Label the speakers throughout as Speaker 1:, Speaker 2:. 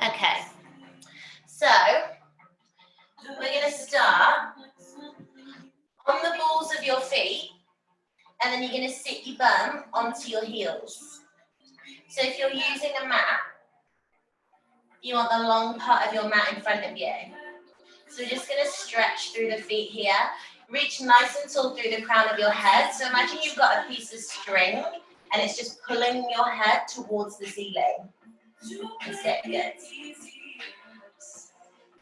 Speaker 1: Okay, so we're going to start on the balls of your feet, and then you're going to sit your bum onto your heels. So if you're using a mat, you want the long part of your mat in front of you. So we're just going to stretch through the feet here. Reach nice and tall through the crown of your head. So imagine you've got a piece of string and it's just pulling your head towards the ceiling. That's it, good.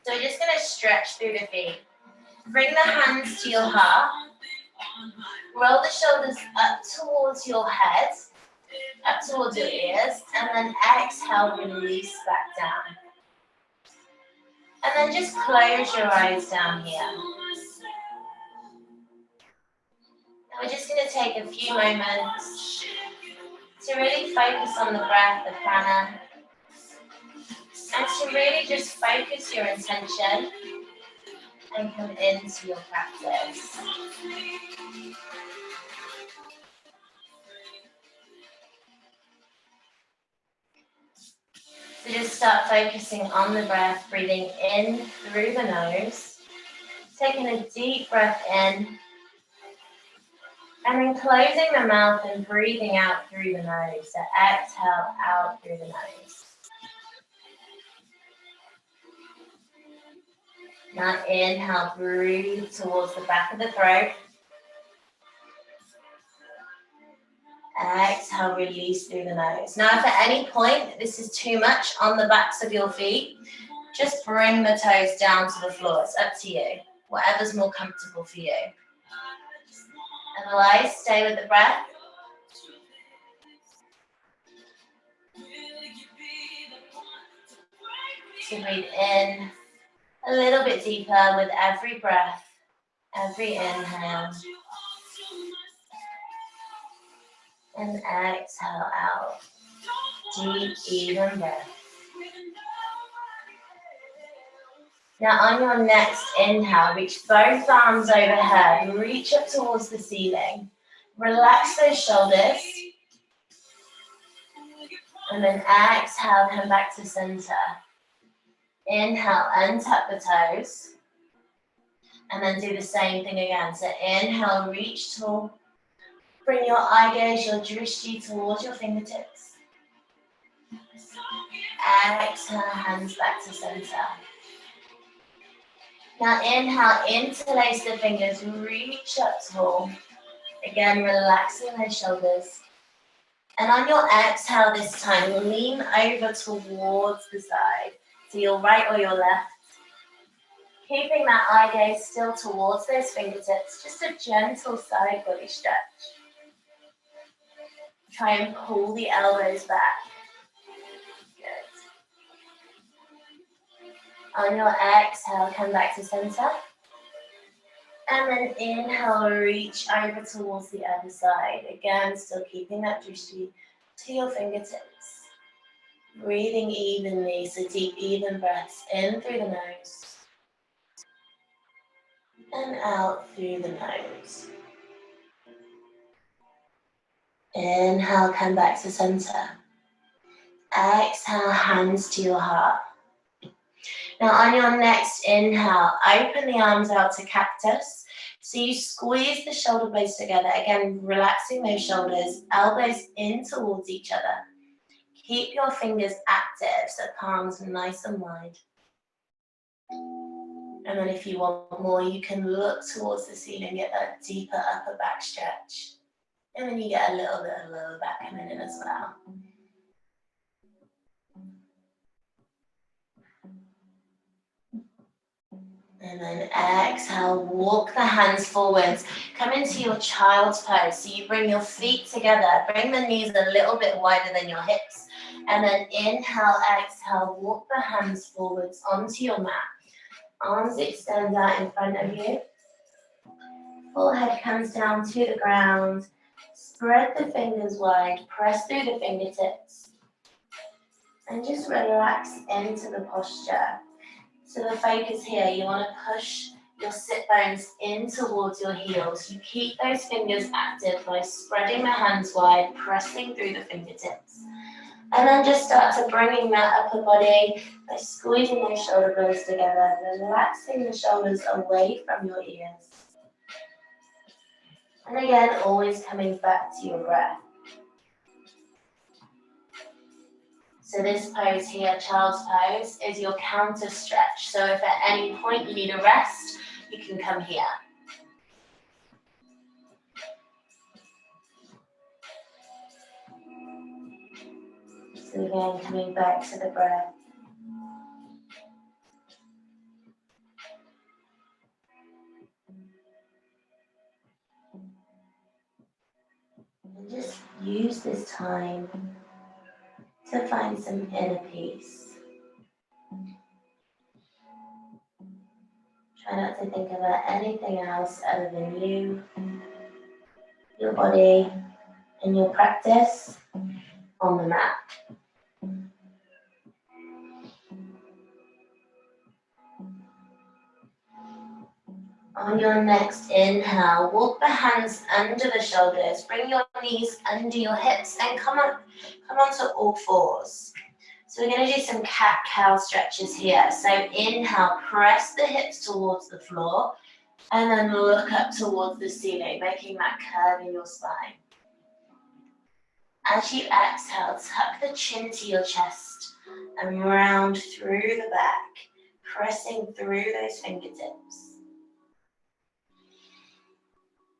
Speaker 1: So we're just going to stretch through the feet. Bring the hands to your heart. Roll the shoulders up towards your head, up towards your ears, and then exhale, release back down. And then just close your eyes down here. Now we're just going to take a few moments to really focus on the breath, the prana, and to really just focus your intention and come into your practice. So just start focusing on the breath, breathing in through the nose, taking a deep breath in, and then closing the mouth and breathing out through the nose. So exhale out through the nose. Now inhale, breathe towards the back of the throat. Exhale, release through the nose. Now, if at any point this is too much on the backs of your feet, just bring the toes down to the floor. It's up to you. Whatever's more comfortable for you. Otherwise, stay with the breath. So breathe in a little bit deeper with every breath, every inhale. And exhale out. Deep, even breath. Now on your next inhale, reach both arms overhead. Reach up towards the ceiling. Relax those shoulders. And then exhale, come back to center. Inhale, untap the toes. And then do the same thing again. So inhale, reach tall. Bring your eye gaze, your drishti towards your fingertips. Exhale, hands back to center. Now inhale, interlace the fingers, reach up tall. Again, relaxing those shoulders. And on your exhale this time, lean over towards the side. To your right or your left. Keeping that eye gaze still towards those fingertips. Just a gentle side body stretch. Try and pull the elbows back. Good. On your exhale, come back to center. And then inhale, reach over towards the other side. Again, still keeping that drishti to your fingertips. Breathing evenly, so deep, even breaths in through the nose. And out through the nose. Inhale, come back to center. Exhale, hands to your heart. Now on your next inhale, open the arms out to cactus. So you squeeze the shoulder blades together. Again, relaxing those shoulders, elbows in towards each other. Keep your fingers active, so palms nice and wide. And then if you want more, you can look towards the ceiling, get that deeper upper back stretch. And then you get a little bit of lower back coming in as well. And then exhale, walk the hands forwards. Come into your child's pose. So you bring your feet together, bring the knees a little bit wider than your hips. And then inhale, exhale, walk the hands forwards onto your mat. Arms extend out in front of you. Forehead comes down to the ground. Spread the fingers wide, press through the fingertips. And just relax into the posture. So the focus here, you want to push your sit bones in towards your heels. You keep those fingers active by spreading the hands wide, pressing through the fingertips. And then just start to bringing that upper body by squeezing those shoulder blades together, relaxing the shoulders away from your ears. And again, always coming back to your breath. So this pose here, child's pose, is your counter stretch. So if at any point you need a rest, you can come here. So again, coming back to the breath. And just use this time to find some inner peace. Try not to think about anything else other than you, your body, and your practice on the mat. On your next inhale, walk the hands under the shoulders, bring your knees under your hips and come onto all fours. So we're going to do some cat-cow stretches here. So inhale, press the hips towards the floor and then look up towards the ceiling, making that curve in your spine. As you exhale, tuck the chin to your chest and round through the back, pressing through those fingertips.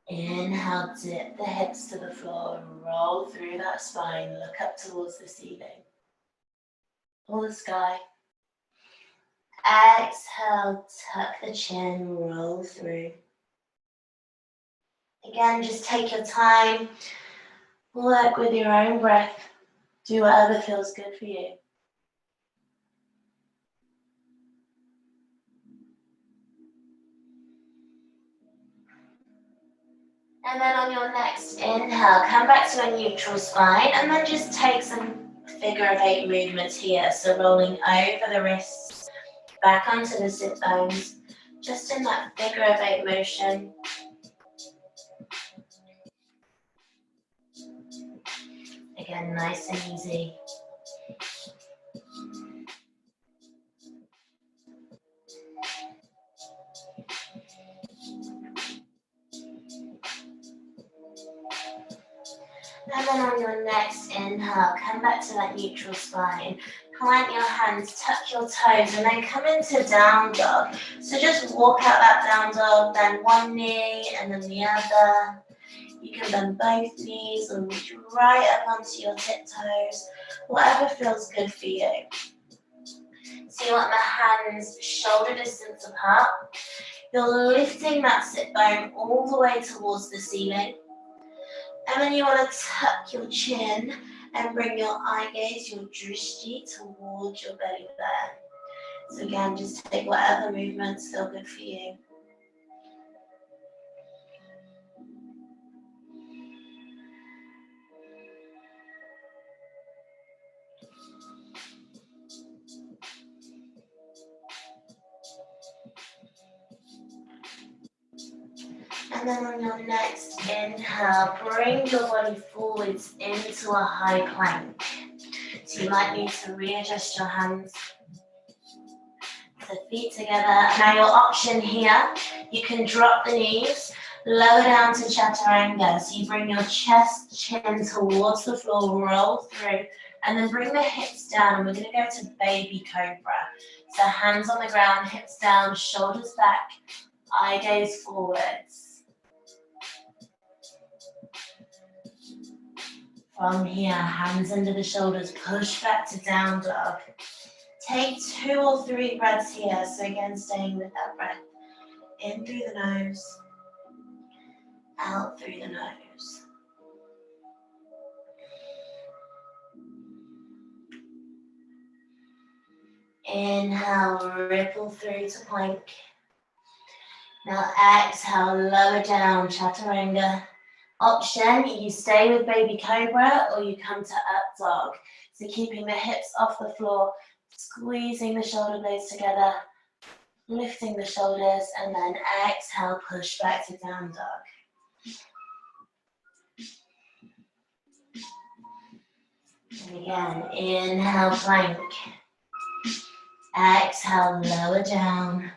Speaker 1: Inhale, dip the hips to the floor and roll through that spine, look up towards the ceiling or the sky. Exhale, tuck the chin, roll through. Again, just take your time, work with your own breath, do whatever feels good for you. And then on your next inhale, come back to a neutral spine and then just take some figure of 8 movements here. So rolling over the wrists, back onto the sit bones, just in that figure of 8 motion. Again, nice and easy. And then on your next inhale, come back to that neutral spine. Plant your hands, tuck your toes, and then come into down dog. So just walk out that down dog, bend one knee and then the other. You can bend both knees and reach right up onto your tiptoes, whatever feels good for you. So you want the hands shoulder distance apart. You're lifting that sit bone all the way towards the ceiling. And then you want to tuck your chin and bring your eye gaze, your drishti, towards your belly there. So again, just take whatever movements feel good for you. And then on your next inhale, bring your body forwards into a high plank. So you might need to readjust your hands. The feet together. Now your option here, you can drop the knees, lower down to chaturanga. So you bring your chest, chin towards the floor, roll through, and then bring the hips down. And we're going to go to baby cobra. So hands on the ground, hips down, shoulders back, eye gaze forwards. From here, hands under the shoulders, push back to down dog. Take 2 or 3 breaths here. So again, staying with that breath. In through the nose, out through the nose. Inhale, ripple through to plank. Now exhale, lower down, chaturanga. Option, you stay with baby cobra or you come to up dog. So keeping the hips off the floor, squeezing the shoulder blades together, lifting the shoulders, and then exhale, push back to down dog. And again, inhale, plank. Exhale, lower down.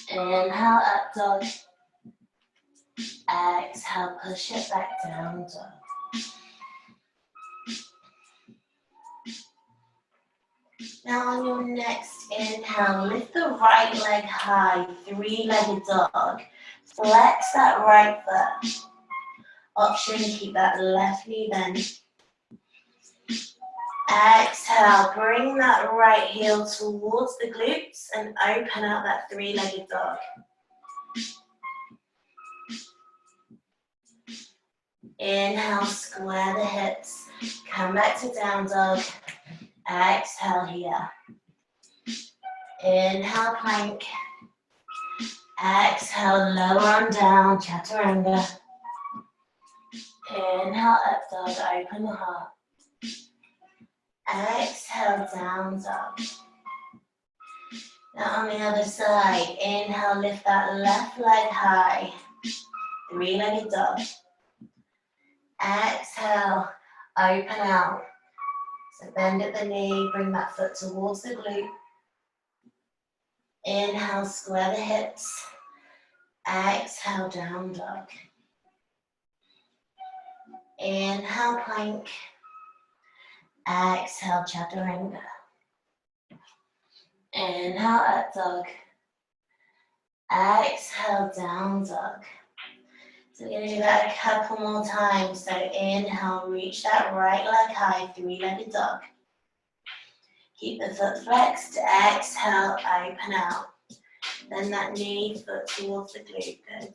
Speaker 1: Inhale, up dog. Exhale, push it back down dog. Now on your next inhale, lift the right leg high, three-legged dog. Flex that right foot. Option, keep that left knee bent. Exhale, bring that right heel towards the glutes and open out that three-legged dog. Inhale, square the hips. Come back to down dog. Exhale here. Inhale, plank. Exhale, lower on down, chaturanga. Inhale, up dog, open the heart. Exhale, down dog. Now on the other side, inhale, lift that left leg high. Three-legged dog. Exhale, open out. So bend at the knee, bring that foot towards the glute. Inhale, square the hips. Exhale, down dog. Inhale, plank. Exhale, chaturanga. Inhale, up dog. Exhale, down dog. So we're going to do that a couple more times. So inhale, reach that right leg high, three-legged dog. Keep the foot flexed. Exhale, open out. Then that knee, foot towards the glute. Good.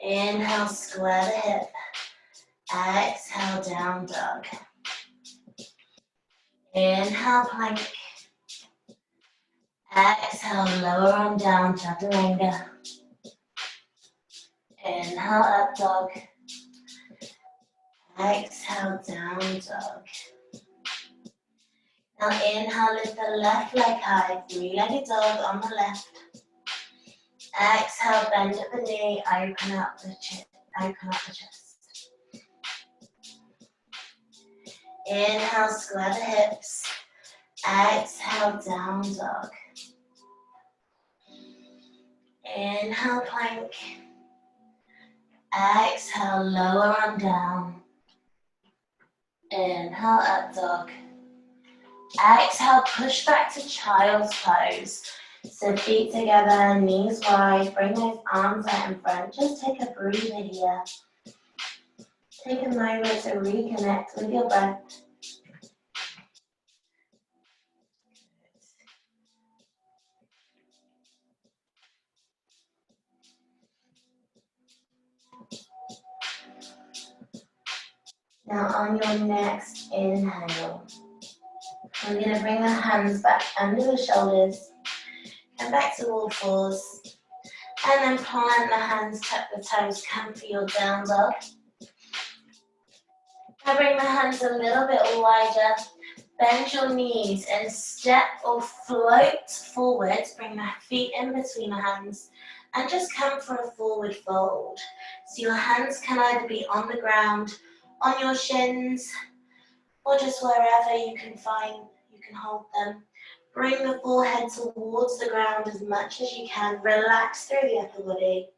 Speaker 1: Inhale, square the hip. Exhale, down dog. Inhale, plank. Exhale, lower on down, chaturanga. Inhale, up dog. Exhale, down dog. Now inhale, lift the left leg high, three-legged dog on the left. Exhale, bend at the knee, open up the chest. Inhale, square the hips. Exhale, down dog. Inhale, plank. Exhale, lower on down. Inhale, up dog. Exhale, push back to child's pose. So feet together, knees wide, bring those arms out in front. Just take a breather here. Take a moment to reconnect with your breath. Now on your next inhale, I'm going to bring the hands back under the shoulders. Come back to all fours. And then plant the hands, tuck the toes, come for your down dog. Now bring the hands a little bit wider. Bend your knees and step or float forwards. Bring the feet in between the hands and just come for a forward fold. So your hands can either be on the ground, on your shins, or just wherever you can find, you can hold them. Bring the forehead towards the ground as much as you can. Relax through the upper body.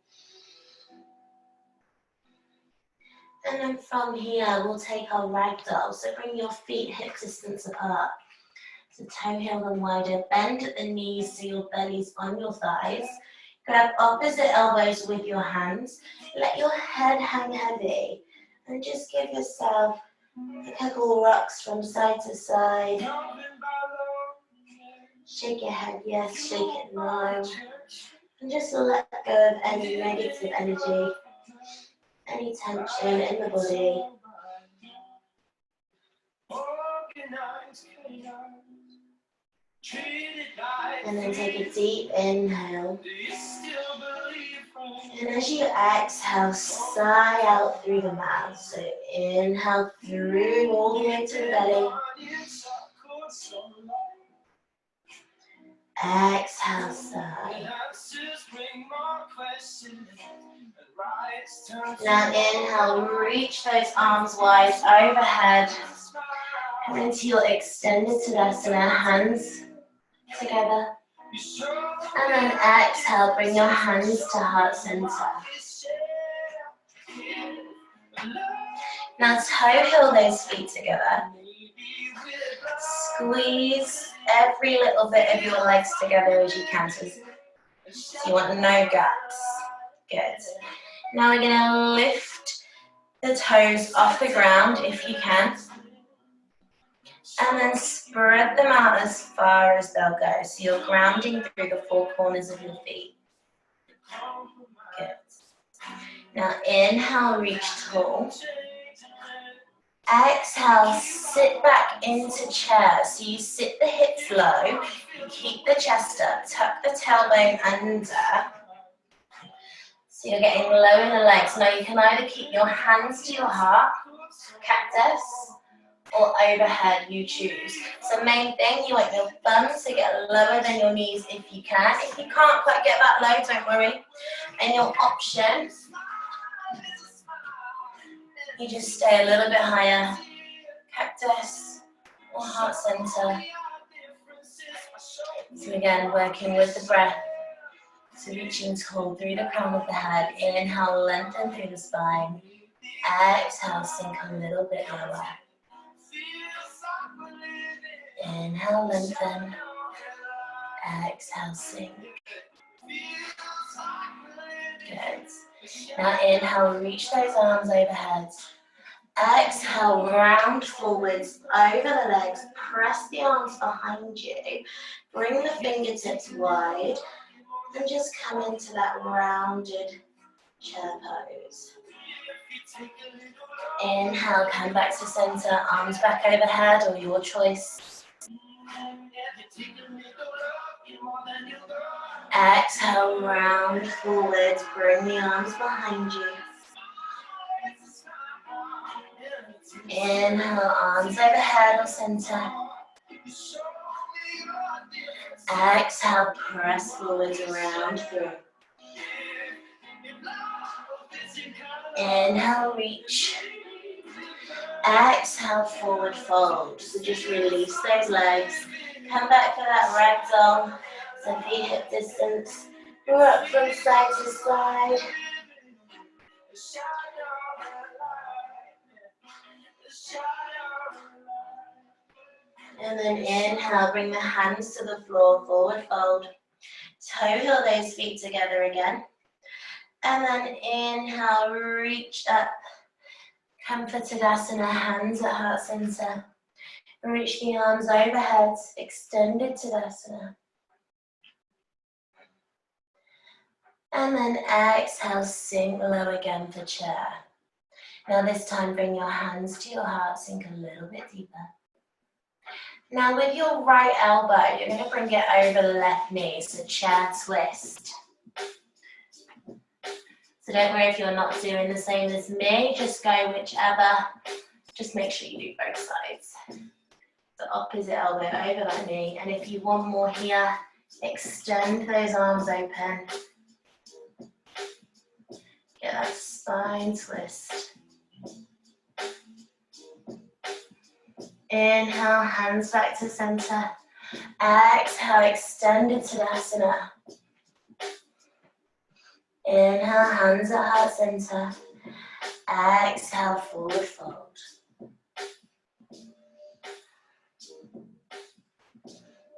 Speaker 1: And then from here, we'll take our ragdoll. So bring your feet hip distance apart. So toe heel them wider. Bend at the knees so your belly's on your thighs. Grab opposite elbows with your hands. Let your head hang heavy. And just give yourself a couple rocks from side to side. Shake your head yes, shake it no. And just let go of any negative energy, any tension in the body. And then take a deep inhale. And as you exhale, sigh out through the mouth. So inhale through all the way to the belly. Exhale, sigh. Now inhale, reach those arms wide overhead. Come into your extended Tadasana, hands together. And then exhale, bring your hands to heart center. Now toe heel those feet together. Squeeze every little bit of your legs together as you can. So you want no gaps. Good. Now we're going to lift the toes off the ground if you can. And then spread them out as far as they'll go. So you're grounding through the four corners of your feet. Good. Now inhale, reach tall. Exhale, sit back into chair. So you sit the hips low, you keep the chest up, tuck the tailbone under. So you're getting low in the legs. Now you can either keep your hands to your heart, cactus, or overhead, you choose. So main thing, you want your thumbs to get lower than your knees if you can. If you can't quite get that low, don't worry. And your option, you just stay a little bit higher, cactus or heart center. So again, working with the breath. So reaching tall through the crown of the head. Inhale, lengthen through the spine. Exhale, sink a little bit lower. Inhale, lengthen. Exhale, sink. Good. Now inhale, reach those arms overhead. Exhale, round forwards over the legs. Press the arms behind you. Bring the fingertips wide. And just come into that rounded chair pose. Inhale, come back to center, arms back overhead, or your choice. Exhale, round forwards, bring the arms behind you. Inhale, arms overhead or center. Exhale, press forwards, round through. Inhale, reach. Exhale, forward fold. So just release those legs. Come back for that ragdoll. So feet hip distance. Rock from side to side. And then inhale, bring the hands to the floor, forward fold. Toe heel those feet together again. And then inhale, reach up. Come for Tadasana, hands at heart center. Reach the arms overhead, extended Tadasana. And then exhale, sink low again for chair. Now this time bring your hands to your heart, sink a little bit deeper. Now with your right elbow, you're going to bring it over the left knee, so chair twist. So don't worry if you're not doing the same as me, just go whichever. Just make sure you do both sides. The opposite elbow over that knee, and if you want more here, extend those arms open. Get that spine twist. Inhale, hands back to center. Exhale, extended Tadasana. Inhale, hands at heart center. Exhale, forward fold.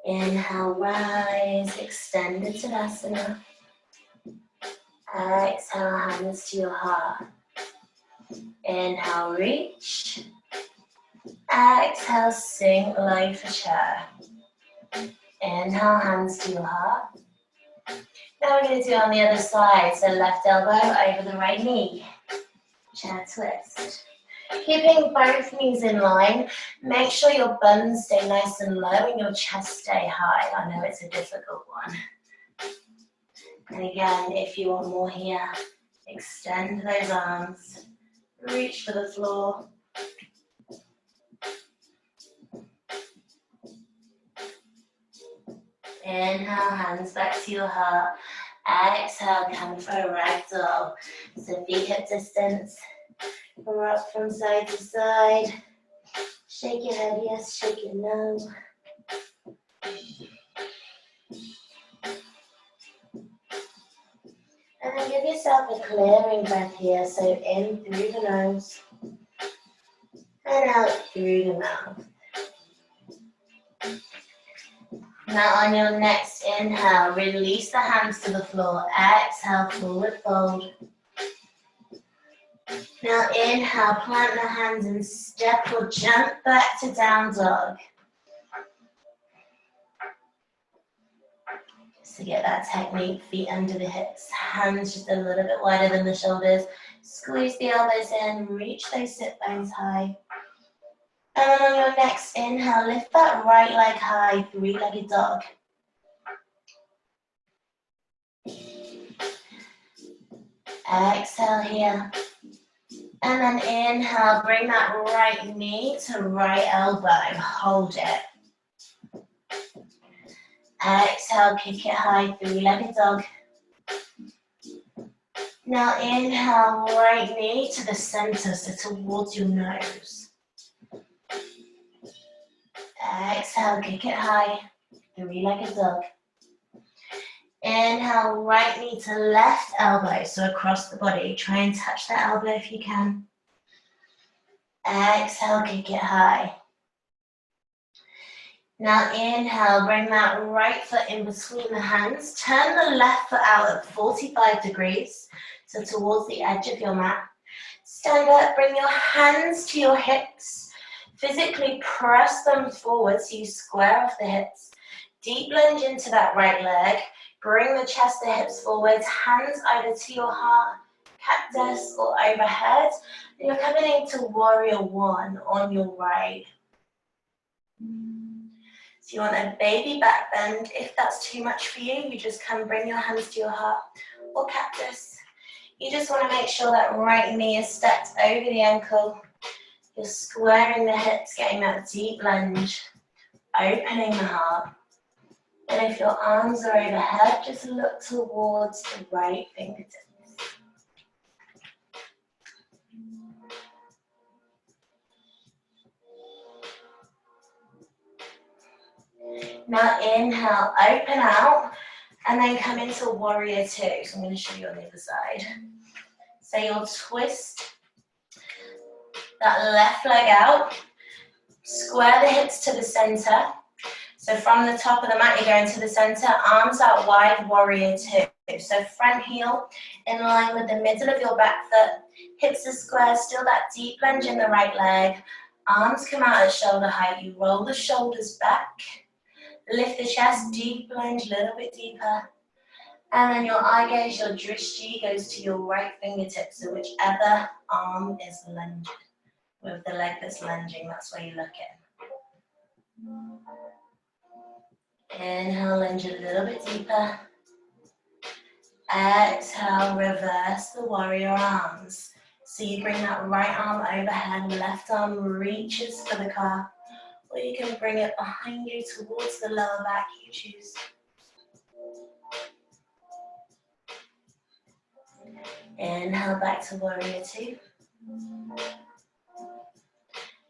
Speaker 1: Inhale, rise, extended Tadasana. Exhale, hands to your heart. Inhale, reach. Exhale, sink low for chair. Inhale, hands to your heart. Now we're going to do it on the other side. So left elbow over the right knee. Chair twist. Keeping both knees in line. Make sure your buns stay nice and low and your chest stay high. I know it's a difficult one. And again, if you want more here, extend those arms. Reach for the floor. Inhale, hands back to your heart. Exhale, come for a ragdoll. So feet hip distance. Rock from side to side. Shake your head, yes, shake your no. And then give yourself a clearing breath here. So in through the nose and out through the mouth. Now on your next inhale, release the hands to the floor. Exhale, forward fold. Now inhale, plant the hands and step or jump back to down dog. Just to get that technique, feet under the hips, hands just a little bit wider than the shoulders. Squeeze the elbows in, reach those sit bones high. And then on your next inhale, lift that right leg high, three-legged dog. Exhale here. And then inhale, bring that right knee to right elbow, hold it. Exhale, kick it high, three-legged dog. Now inhale, right knee to the center, so towards your nose. Exhale, kick it high, three-legged dog. Inhale, right knee to left elbow, so across the body. Try and touch that elbow if you can. Exhale, kick it high. Now inhale, bring that right foot in between the hands. Turn the left foot out at 45 degrees, so towards the edge of your mat. Stand up, bring your hands to your hips. Physically press them forward so you square off the hips. Deep lunge into that right leg. Bring the chest, the hips forwards, hands either to your heart, cactus or overhead. And you're coming into warrior one on your right. So you want a baby back bend. If that's too much for you, you just come bring your hands to your heart or cactus. You just want to make sure that right knee is stepped over the ankle. You're squaring the hips, getting that deep lunge, opening the heart. And if your arms are overhead, just look towards the right fingertips. Now inhale, open out, and then come into warrior two. So I'm going to show you on the other side. So you'll twist that left leg out, square the hips to the center. So from the top of the mat, you're going to the center, arms out wide, warrior two. So front heel in line with the middle of your back foot, hips are square, still that deep lunge in the right leg. Arms come out at shoulder height, you roll the shoulders back, lift the chest, deep lunge, a little bit deeper. And then your eye gaze, your drishti goes to your right fingertips, so whichever arm is lunging. With the leg that's lunging, that's where you look in. Inhale, lunge a little bit deeper. Exhale, reverse the warrior arms. So you bring that right arm overhead, left arm reaches for the calf, or you can bring it behind you towards the lower back, you choose. Inhale, back to warrior two.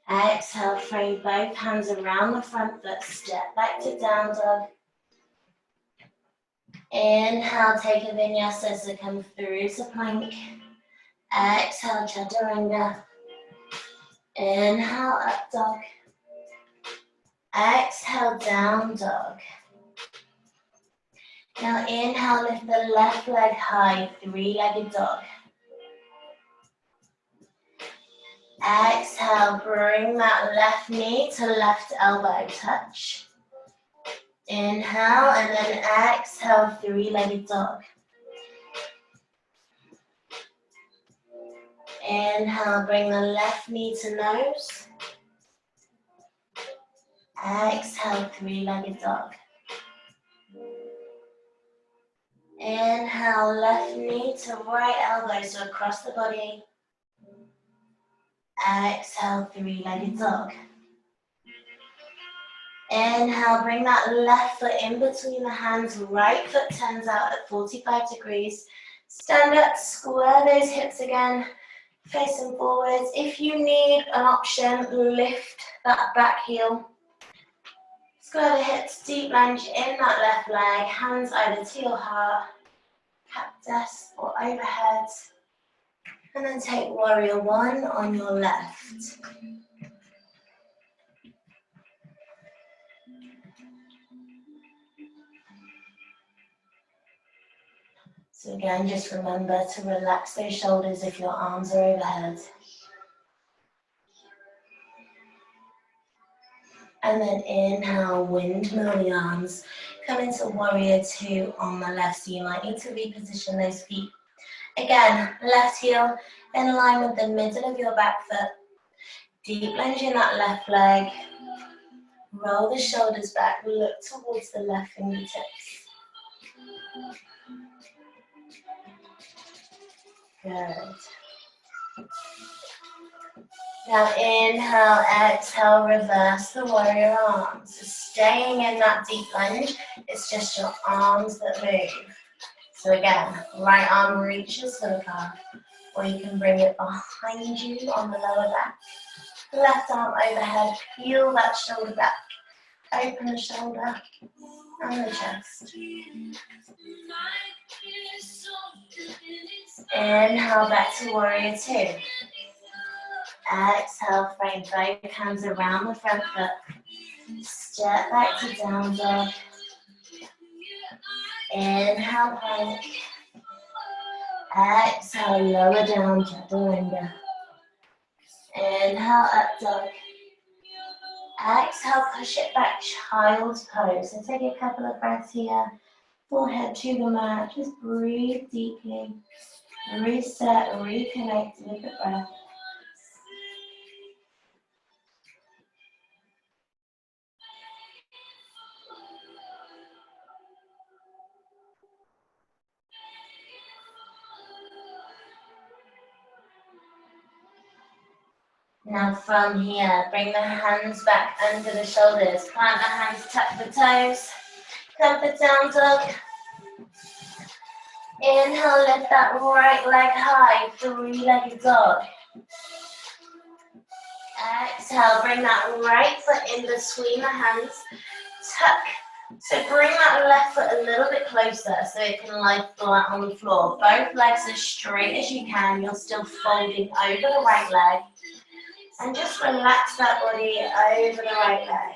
Speaker 1: Exhale, frame both hands around the front foot, step back to down dog. Inhale, take a vinyasa, so come through to plank. Exhale, chaturanga. Inhale, up dog. Exhale, down dog. Now inhale, lift the left leg high, three-legged dog. Exhale, bring that left knee to left elbow touch. Inhale, and then exhale, three-legged dog. Inhale, bring the left knee to nose. Exhale, three-legged dog. Inhale, left knee to right elbow, so across the body. Exhale, three-legged dog. Inhale, bring that left foot in between the hands, right foot turns out at 45 degrees. Stand up, square those hips again, facing forwards. If you need an option, lift that back heel. Square the hips, deep lunge in that left leg, hands either to your heart, cactus or overhead. And then take warrior one on your left. So again, just remember to relax those shoulders if your arms are overhead. And then inhale, windmill the arms. Come into warrior two on the left, so you might need to reposition those feet. Again, left heel in line with the middle of your back foot. Deep lunge in that left leg. Roll the shoulders back, look towards the left fingertips. Good. Now inhale, exhale, reverse the warrior arms. So staying in that deep lunge, it's just your arms that move. So again, right arm reaches for the calf, or you can bring it behind you on the lower back. Left arm overhead, peel that shoulder back. Open the shoulder and the chest. Inhale, back to warrior two. Exhale, frame both hands around the front foot. Step back to down dog. Inhale, plank. Exhale, lower down, chaturanga. Inhale, up dog. Exhale, push it back, child's pose. So take a couple of breaths here. Forehead to the mat. Just breathe deeply. Reset, reconnect with the breath. Now from here, bring the hands back under the shoulders. Plant the hands, tuck the toes. Come for down dog. Inhale, lift that right leg high, three-legged dog. Exhale, bring that right foot in between the hands. Tuck. So bring that left foot a little bit closer so it can lie flat on the floor. Both legs as straight as you can. You're still folding over the right leg. And just relax that body over the right leg.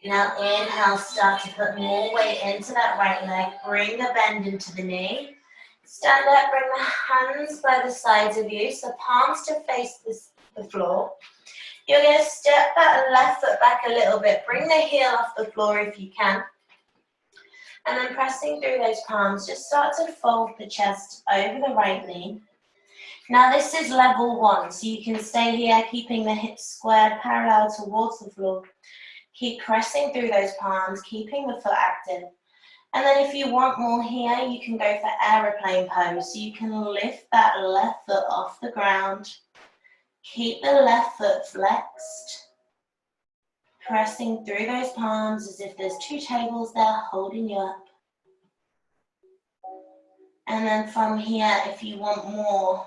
Speaker 1: Now inhale, start to put more weight into that right leg. Bring the bend into the knee. Stand up, bring the hands by the sides of you, so palms to face the floor. You're going to step that left foot back a little bit. Bring the heel off the floor if you can. And then pressing through those palms, just start to fold the chest over the right knee. Now this is level one, so you can stay here, keeping the hips squared parallel towards the floor. Keep pressing through those palms, keeping the foot active. And then if you want more here, you can go for aeroplane pose. So you can lift that left foot off the ground. Keep the left foot flexed. Pressing through those palms as if there's two tables there holding you up. And then from here, if you want more,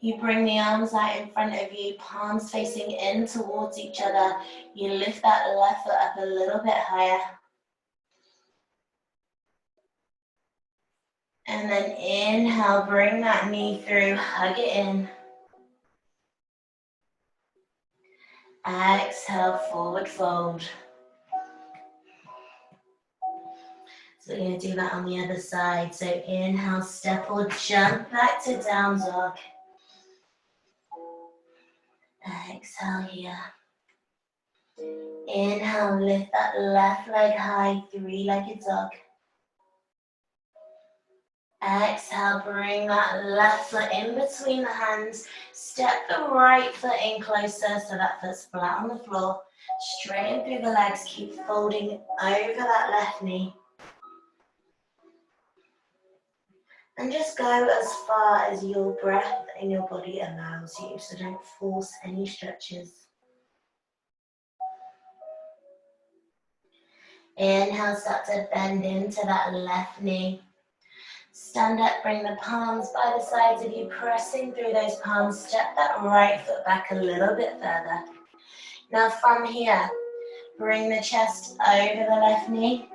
Speaker 1: you bring the arms out in front of you, palms facing in towards each other. You lift that left foot up a little bit higher. And then inhale, bring that knee through, hug it in. Exhale, forward fold. So we're going to do that on the other side. So inhale, step or jump back to down dog. Exhale here. Inhale, lift that left leg high, three-legged dog. Exhale, bring that left foot in between the hands. Step the right foot in closer so that foot's flat on the floor. Straighten through the legs, keep folding over that left knee. And just go as far as your breath and your body allows you, so don't force any stretches. Inhale, start to bend into that left knee. Stand up, bring the palms by the sides of you, pressing through those palms. Step that right foot back a little bit further. Now from here, bring the chest over the left knee.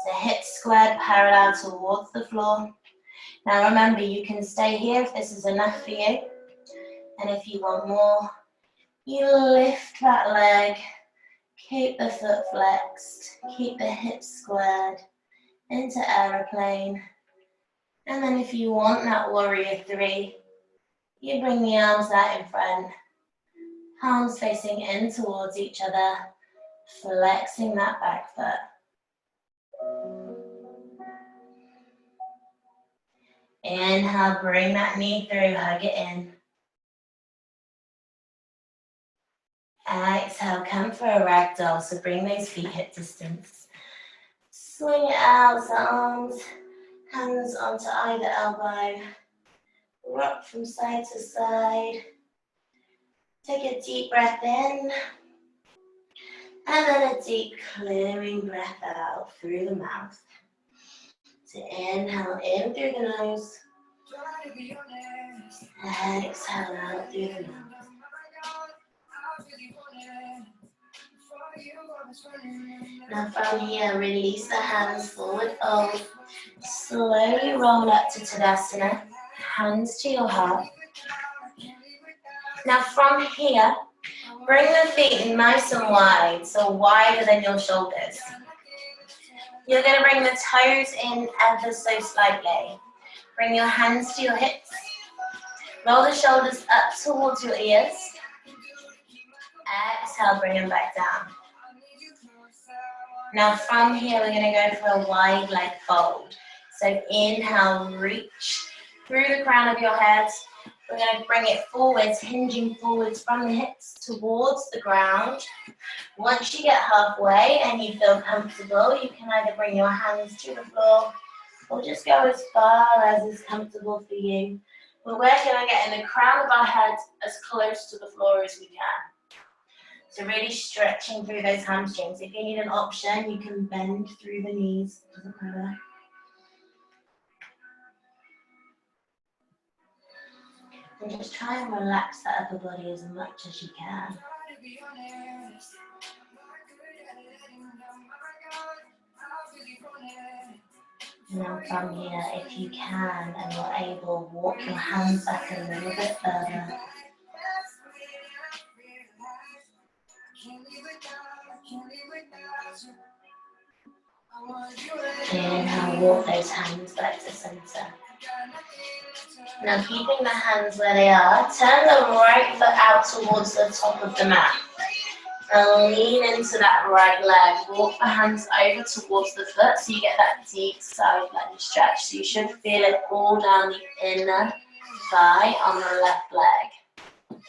Speaker 1: So hips squared parallel towards the floor. Now remember, you can stay here if this is enough for you. And if you want more, you lift that leg. Keep the foot flexed. Keep the hips squared into aeroplane. And then if you want that warrior three, you bring the arms out in front. Palms facing in towards each other. Flexing that back foot. Inhale, bring that knee through, hug it in. Exhale, come for a ragdoll, so bring those feet hip distance. Swing it out, so arms, hands onto either elbow. Rock from side to side. Take a deep breath in. And then a deep clearing breath out through the mouth. So inhale in through the nose. Exhale out through the mouth. Now from here, release the hands, forward fold. Slowly roll up to Tadasana. Hands to your heart. Now from here, bring the feet nice and wide, so wider than your shoulders. You're going to bring the toes in ever so slightly. Bring your hands to your hips. Roll the shoulders up towards your ears. Exhale, bring them back down. Now from here, we're going to go for a wide leg fold. So inhale, reach through the crown of your head. We're going to bring it forwards, hinging forwards from the hips towards the ground. Once you get halfway and you feel comfortable, you can either bring your hands to the floor or just go as far as is comfortable for you. We're working on getting the crown of our head as close to the floor as we can. So really stretching through those hamstrings. If you need an option, you can bend through the knees. Doesn't matter. And just try and relax that upper body as much as you can. Now from here, if you can and you're able, walk your hands back a little bit further. Inhale, walk those hands back to center. Now keeping the hands where they are, turn the right foot out towards the top of the mat. And lean into that right leg. Walk the hands over towards the foot so you get that deep side lunge stretch. So you should feel it all down the inner thigh on the left leg.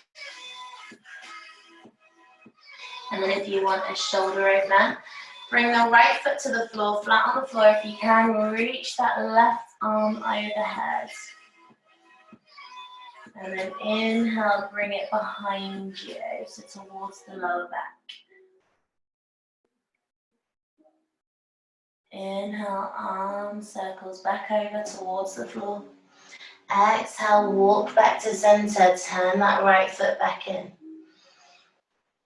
Speaker 1: And then if you want a shoulder opener, bring the right foot to the floor, flat on the floor if you can. Reach that left arm overhead. And then inhale, bring it behind you, so towards the lower back. Inhale, arm circles back over towards the floor. Exhale, walk back to center, turn that right foot back in.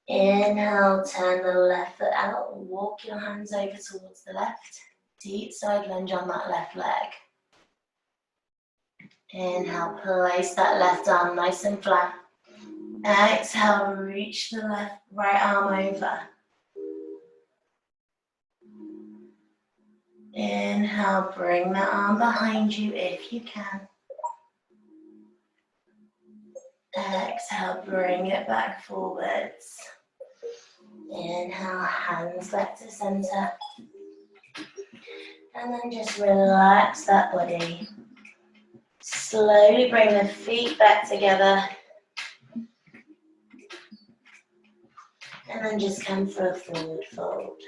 Speaker 1: Inhale, turn the left foot out, walk your hands over towards the left. Deep side lunge on that left leg. Inhale, place that left arm nice and flat. Exhale, reach the right arm over. Inhale, bring the arm behind you if you can. Exhale, bring it back forwards. Inhale, hands back to center. And then just relax that body. Slowly bring the feet back together. And then just come for a forward fold.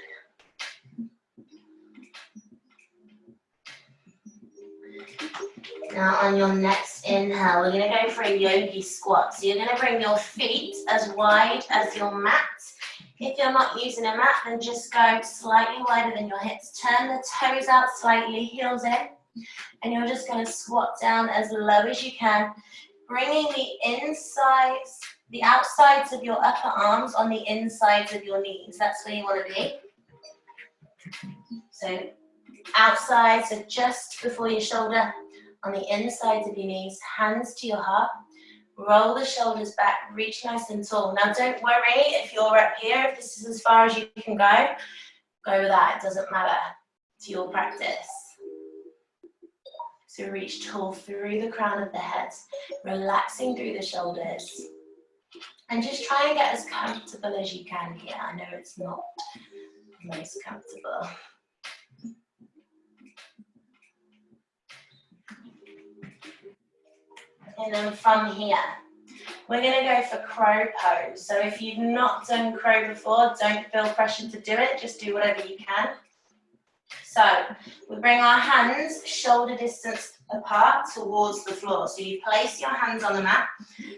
Speaker 1: Now on your next inhale, we're going to go for a yogi squat. So you're going to bring your feet as wide as your mat. If you're not using a mat, then just go slightly wider than your hips. Turn the toes out slightly, heels in. And you're just going to squat down as low as you can, bringing the outsides of your upper arms on the insides of your knees. That's where you want to be. So outside, so just before your shoulder, on the insides of your knees, hands to your heart. Roll the shoulders back, reach nice and tall. Now don't worry if you're up here, if this is as far as you can go with that, it doesn't matter. It's your practice. So reach tall through the crown of the head, relaxing through the shoulders. And just try and get as comfortable as you can here. I know it's not most comfortable. And then from here, we're going to go for crow pose. So if you've not done crow before, don't feel pressured to do it. Just do whatever you can. So we bring our hands shoulder distance apart towards the floor. So you place your hands on the mat,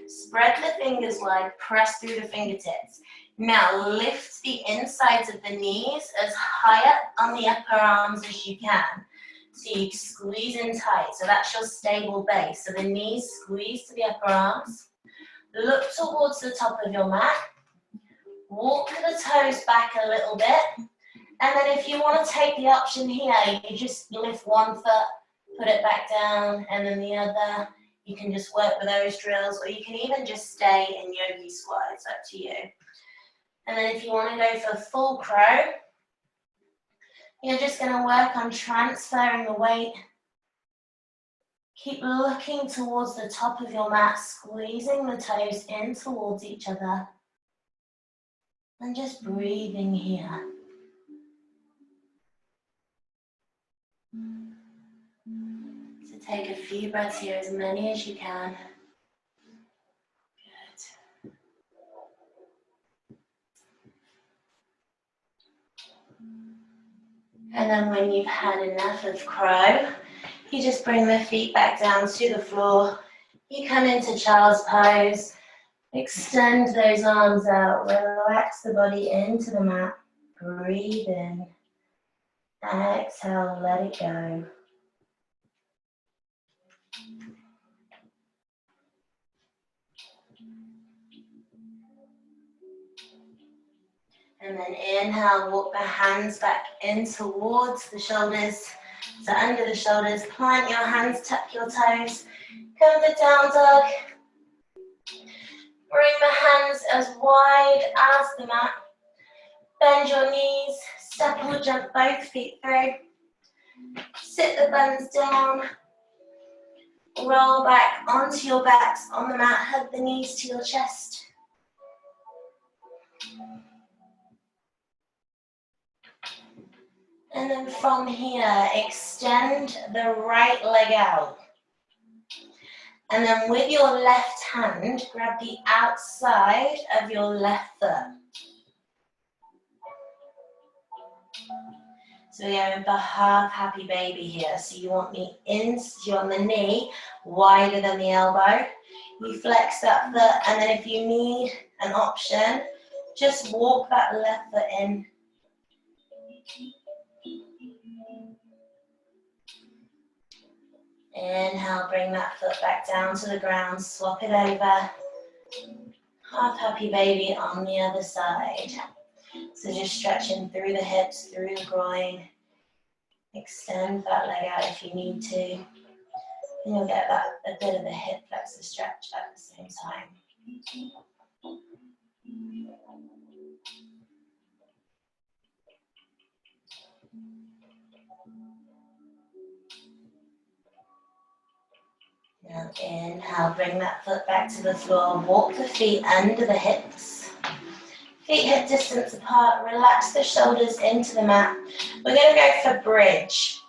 Speaker 1: spread the fingers wide, press through the fingertips. Now lift the insides of the knees as high up on the upper arms as you can. So you squeeze in tight, so that's your stable base. So the knees squeeze to the upper arms. Look towards the top of your mat. Walk the toes back a little bit. And then if you want to take the option here, you just lift one foot, put it back down, and then the other. You can just work with those drills, or you can even just stay in yogi squat. It's up to you. And then if you want to go for full crow, you're just going to work on transferring the weight. Keep looking towards the top of your mat, squeezing the toes in towards each other. And just breathing here. So take a few breaths here, as many as you can. Good. And then when you've had enough of crow, you just bring the feet back down to the floor. You come into child's pose. Extend those arms out. Relax the body into the mat. Breathe in. Exhale, let it go. And then inhale, walk the hands back in towards the shoulders. So under the shoulders, plant your hands, tuck your toes. Come to down dog. Bring the hands as wide as the mat. Bend your knees, step or jump both feet through. Sit the buns down. Roll back onto your backs on the mat, hug the knees to your chest. And then from here, extend the right leg out. And then with your left hand, grab the outside of your left foot. So we're going for half happy baby here. So you want the knee wider than the elbow. You flex that foot, and then if you need an option, just walk that left foot in. Inhale, bring that foot back down to the ground, swap it over. Half happy baby on the other side. So just stretching through the hips, through the groin. Extend that leg out if you need to. And you'll get a bit of a hip flexor stretch at the same time. Now inhale, bring that foot back to the floor. Walk the feet under the hips. Feet hip distance apart. Relax the shoulders into the mat. We're going to go for bridge.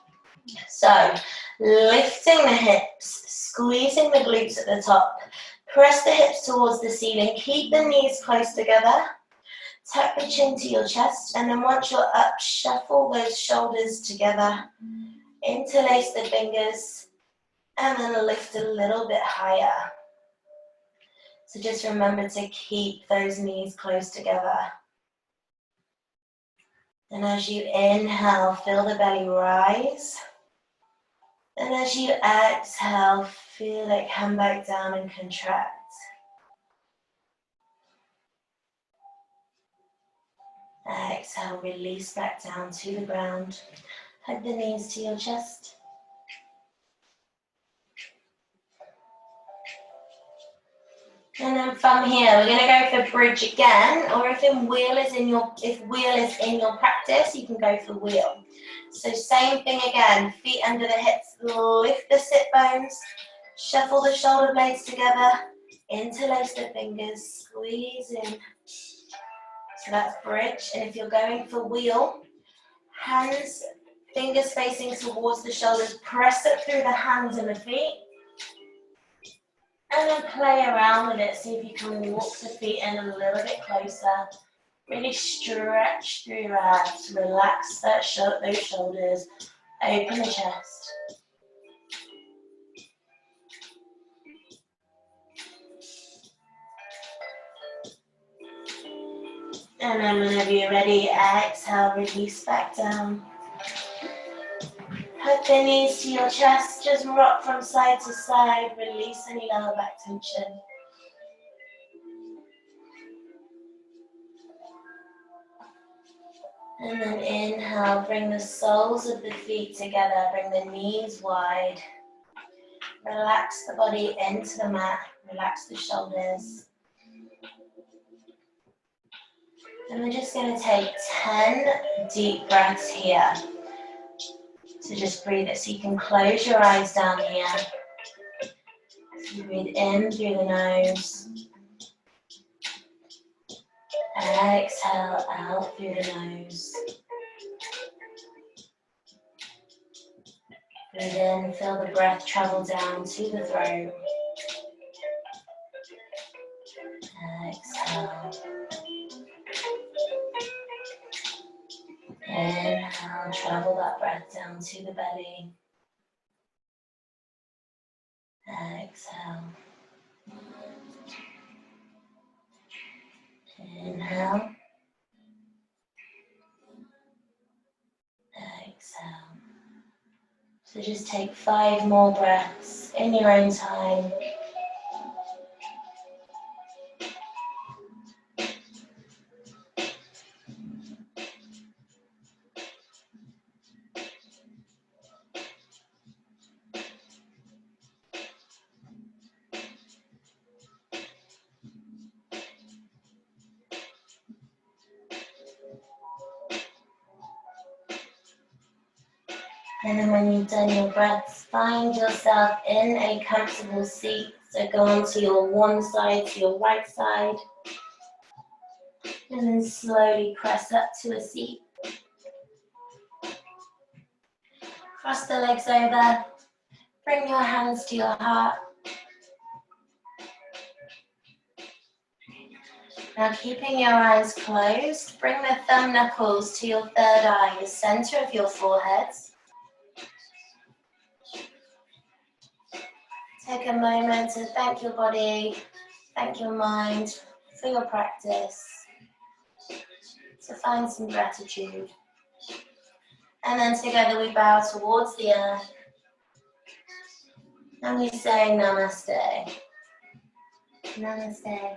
Speaker 1: So lifting the hips, squeezing the glutes at the top. Press the hips towards the ceiling. Keep the knees close together. Tuck the chin to your chest. And then once you're up, shuffle those shoulders together. Interlace the fingers. And then lift a little bit higher. So just remember to keep those knees close together. And as you inhale, feel the belly rise. And as you exhale, feel it come back down and contract. Exhale, release back down to the ground. Hug the knees to your chest. And then from here, we're going to go for bridge again, or if wheel is in your practice, you can go for wheel. So same thing again, feet under the hips, lift the sit bones, shuffle the shoulder blades together, interlace the fingers, squeeze in. So that's bridge, and if you're going for wheel, hands, fingers facing towards the shoulders, press it through the hands and the feet. And then play around with it, see if you can walk the feet in a little bit closer. Really stretch through your abs, relax those shoulders, open the chest. And then whenever you're ready, exhale, release back down. Hug the knees to your chest, just rock from side to side, release any lower back tension. And then inhale, bring the soles of the feet together, bring the knees wide. Relax the body into the mat, relax the shoulders. And we're just going to take 10 deep breaths here. So just breathe it, so you can close your eyes down here. So you breathe in through the nose. Exhale out through the nose. Breathe in, feel the breath travel down to the throat. Exhale. Inhale, travel that breath down to the belly. Exhale. Inhale. Exhale. So just take 5 more breaths in your own time. And then when you've done your breaths, find yourself in a comfortable seat. So go onto your one side, to your right side. And then slowly press up to a seat. Cross the legs over. Bring your hands to your heart. Now keeping your eyes closed, bring the thumb knuckles to your third eye, the center of your forehead. Take a moment to thank your body, thank your mind for your practice, to find some gratitude. And then together we bow towards the earth and we say namaste. Namaste.